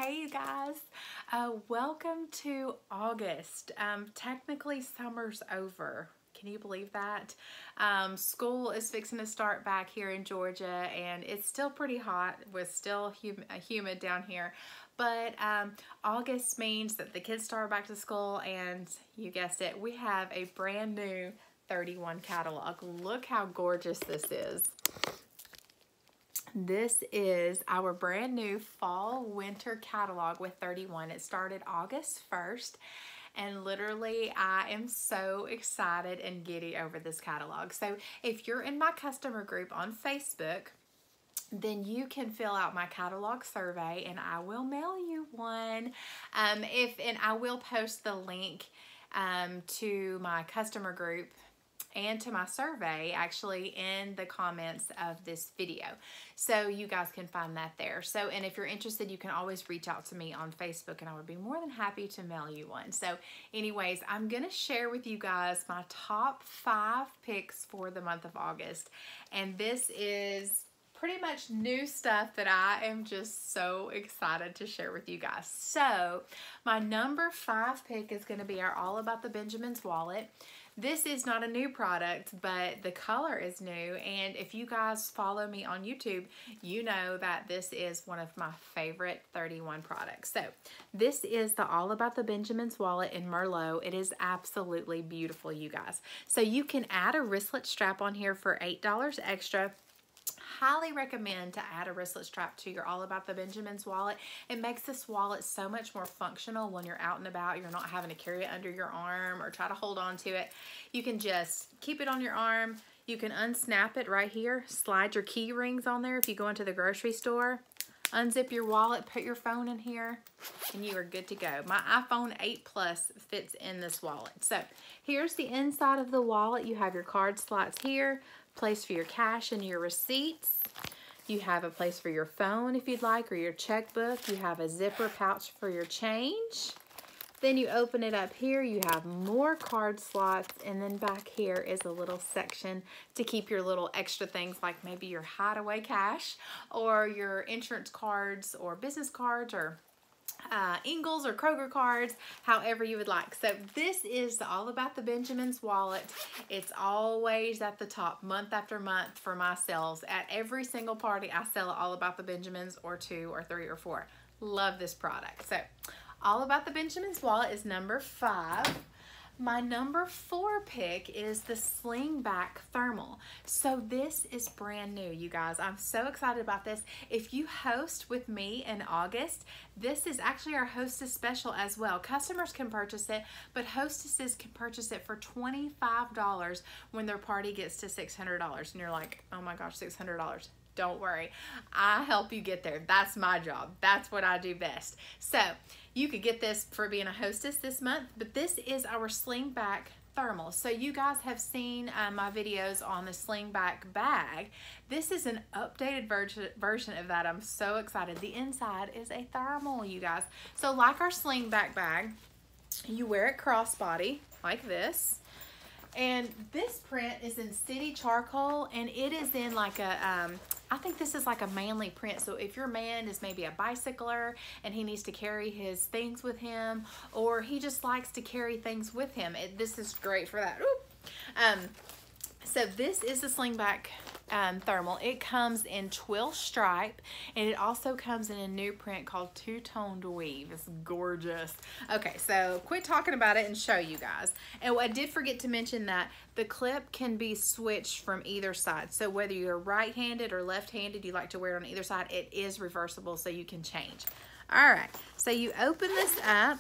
Hey you guys, welcome to August. Technically summer's over. Can you believe that? School is fixing to start back here in Georgia, and it's still pretty hot. We're still humid down here. But August means that the kids start back to school, and you guessed it, we have a brand new 31 catalog. Look how gorgeous this is. This is our brand new fall winter catalog with 31. It started August 1st, and literally I am so excited and giddy over this catalog. So if you're in my customer group on Facebook, then you can fill out my catalog survey and I will mail you one. And I will post the link to my customer group and to my survey actually in the comments of this video, so you guys can find that there. So, and if you're interested, you can always reach out to me on Facebook and I would be more than happy to mail you one. So anyways, I'm gonna share with you guys my top 5 picks for the month of August, and this is pretty much new stuff that I am just so excited to share with you guys. So my number 5 pick is going to be our All About the Benjamins wallet. This is not a new product, but the color is new, and if you guys follow me on YouTube, you know that this is one of my favorite 31 products. So this is the All About the Benjamins wallet in Merlot. It is absolutely beautiful, you guys. So you can add a wristlet strap on here for $8 extra. Highly recommend to add a wristlet strap to your All About the Benjamins wallet. It makes this wallet so much more functional when you're out and about. You're not having to carry it under your arm or try to hold on to it. You can just keep it on your arm. You can unsnap it right here, slide your key rings on there if you go into the grocery store. Unzip your wallet, put your phone in here, and you are good to go. My iPhone 8 Plus fits in this wallet. So here's the inside of the wallet. You have your card slots here, place for your cash and your receipts. You have a place for your phone if you'd like, or your checkbook. You have a zipper pouch for your change. Then you open it up here, you have more card slots, and then back here is a little section to keep your little extra things, like maybe your hideaway cash or your insurance cards or business cards or Ingles or Kroger cards, however you would like. So this is the All About the Benjamins wallet. It's always at the top month after month for my sales. At every single party I sell All About the Benjamins, or 2 or 3 or 4. Love this product. So All About the Benjamins wallet is number 5. My number 4 pick is the Slingback Thermal. So this is brand new, you guys. I'm so excited about this. If you host with me in August, this is actually our hostess special as well. Customers can purchase it, but hostesses can purchase it for $25 when their party gets to $600. And you're like, oh my gosh, $600. Don't worry, I help you get there. That's my job. That's what I do best. So you could get this for being a hostess this month, but this is our Slingback Thermal. So you guys have seen my videos on the Slingback bag. This is an updated version of that. I'm so excited. The inside is a thermal, you guys. So like our Slingback bag, you wear it crossbody like this. And this print is in City Charcoal, and it is in like a, I think this is like a manly print. So if your man is maybe a bicycler and he needs to carry his things with him, or he just likes to carry things with him, this is great for that. So this is the Slingback Thermal. It comes in twill stripe, and it also comes in a new print called two-toned weave. It's gorgeous. Okay, so quit talking about it and show you guys. And I did forget to mention that the clip can be switched from either side. So whether you're right-handed or left-handed, you like to wear it on either side, it is reversible, so you can change. All right, so you open this up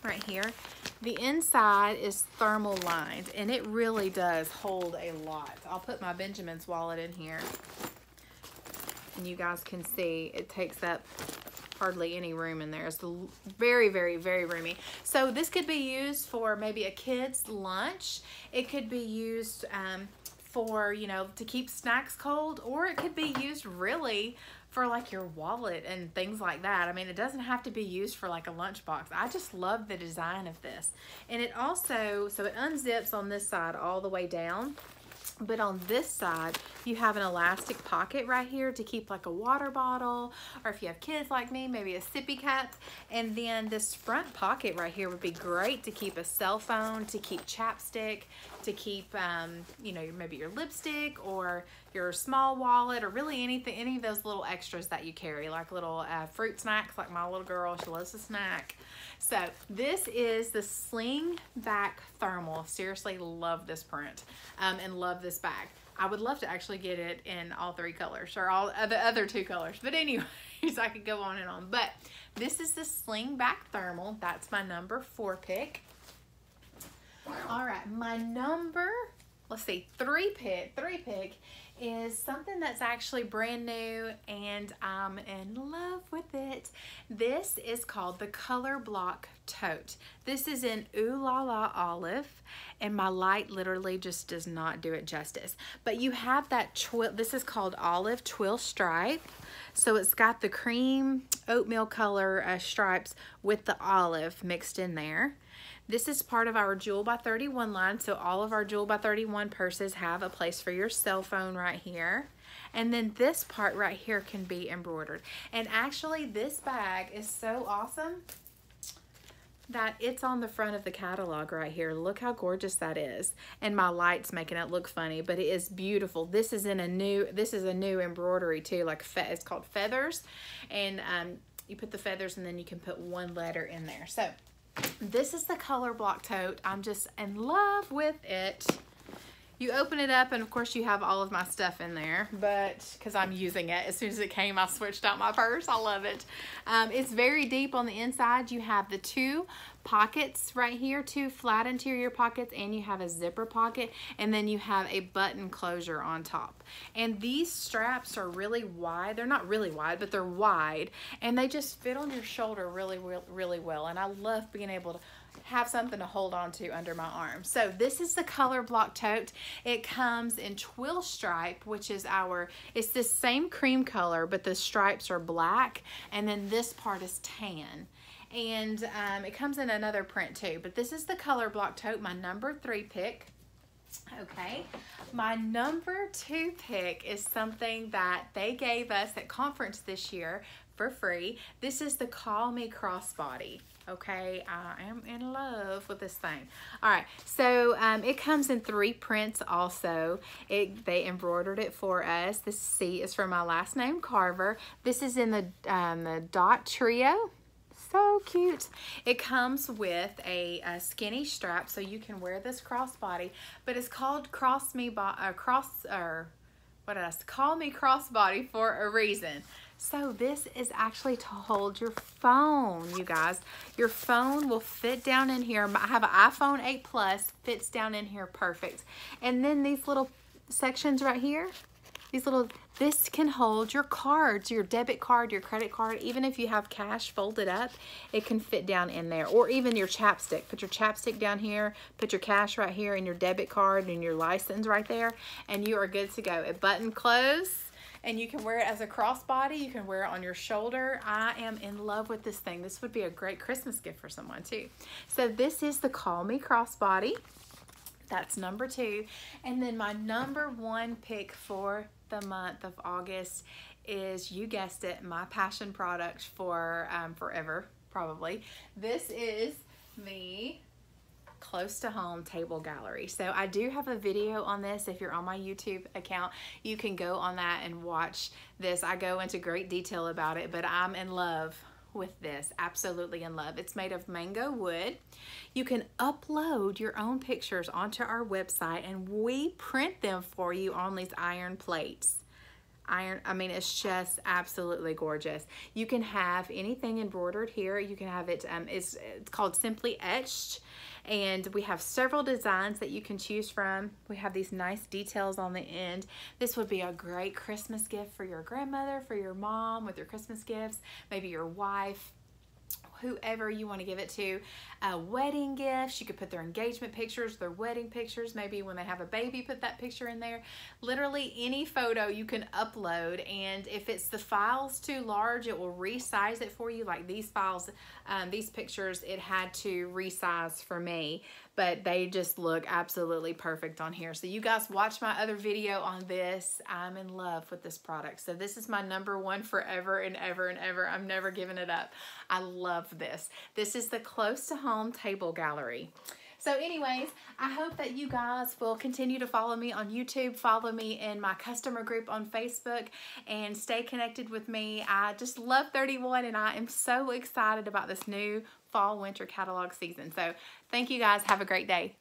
right here. The inside is thermal lined, and it really does hold a lot. I'll put my Benjamin's wallet in here, and you guys can see it takes up hardly any room in there. It's very, very, very roomy. So this could be used for maybe a kid's lunch. It could be used for, you know, to keep snacks cold, or it could be used really for like your wallet and things like that. I mean, it doesn't have to be used for like a lunchbox. I just love the design of this. And it also, so it unzips on this side all the way down But on this side, you have an elastic pocket right here to keep like a water bottle, or if you have kids like me, maybe a sippy cup. And then this front pocket right here would be great to keep a cell phone, to keep chapstick, to keep, you know, maybe your lipstick or your small wallet, or really anything, any of those little extras that you carry, like little fruit snacks, like my little girl, she loves to snack. So this is the Slingback Thermal. Seriously, love this print and love this bag. I would love to actually get it in all 3 colors, or all the other 2 colors. But anyways, I could go on and on. But this is the Slingback Thermal. That's my number 4 pick. All right, my number, let's see, 3 pick is something that's actually brand new, and I'm in love with it. This is called the Colorblock Tote. This is in Ooh La La Olive, and my light literally just does not do it justice. But you have that twill, this is called Olive Twill Stripe. So it's got the cream oatmeal color stripes with the olive mixed in there. This is part of our Jewel by 31 line, so all of our Jewel by 31 purses have a place for your cell phone right here. And then this part right here can be embroidered. And actually, this bag is so awesome that it's on the front of the catalog right here. Look how gorgeous that is. And my light's making it look funny, but it is beautiful. This is in a new, this is a new embroidery too, like it's called feathers. And you put the feathers and then you can put 1 letter in there. So this is the Colorblock Tote. I'm just in love with it. You open it up, and of course you have all of my stuff in there, but because I'm using it, as soon as it came, I switched out my purse. I love it. It's very deep on the inside. You have the 2 pockets right here, 2 flat interior pockets, and you have a zipper pocket, and then you have a button closure on top. And these straps are really wide. They're not really wide, but they're wide, and they just fit on your shoulder really, really well. And I love being able to have something to hold on to under my arm. So this is the Colorblock Tote. It comes in twill stripe, which is it's the same cream color, but the stripes are black, and then this part is tan. And it comes in another print too, but this is the Colorblock Tote, my number 3 pick. Okay, my number 2 pick is something that they gave us at conference this year for free. This is the Call Me Crossbody. Okay, I am in love with this thing. All right, so it comes in 3 prints also. They embroidered it for us. This C is for my last name, Carver. This is in the dot trio. So cute. It comes with a skinny strap, so you can wear this crossbody, but it's called Call Me Crossbody for a reason. So this is actually to hold your phone, you guys. Your phone will fit down in here. I have an iPhone 8 Plus, fits down in here perfect. And then these little sections right here, this can hold your cards, your debit card, your credit card. Even if you have cash folded up, it can fit down in there. Or even your chapstick. Put your chapstick down here, put your cash right here, and your debit card and your license right there, and you are good to go. It button close, and you can wear it as a crossbody. You can wear it on your shoulder. I am in love with this thing. This would be a great Christmas gift for someone too. So this is the Call Me Crossbody. That's number 2. And then my number 1 pick for the month of August is, you guessed it, my passion product for forever, probably. This is the Close to Home Table Gallery. So I do have a video on this. If you're on my YouTube account, you can go on that and watch this. I go into great detail about it, but I'm in love with this, absolutely in love. It's made of mango wood. You can upload your own pictures onto our website, and we print them for you on these iron plates. I mean, it's just absolutely gorgeous. You can have anything embroidered here. You can have it, it's called Simply Etched, and we have several designs that you can choose from. We have these nice details on the end. This would be a great Christmas gift for your grandmother, for your mom, with your Christmas gifts, maybe your wife, whoever you want to give it to. Wedding gifts, you could put their engagement pictures, their wedding pictures, maybe when they have a baby, put that picture in there. Literally any photo you can upload, and if it's the file's too large, it will resize it for you. Like these files, these pictures, it had to resize for me, but they just look absolutely perfect on here. So you guys watch my other video on this. I'm in love with this product. So this is my #1 forever and ever and ever. I'm never giving it up. I love this. This is the Close to Home Table Gallery. So anyways, I hope that you guys will continue to follow me on YouTube, follow me in my customer group on Facebook, and stay connected with me. I just love 31, and I am so excited about this new fall winter catalog season. So thank you guys. Have a great day.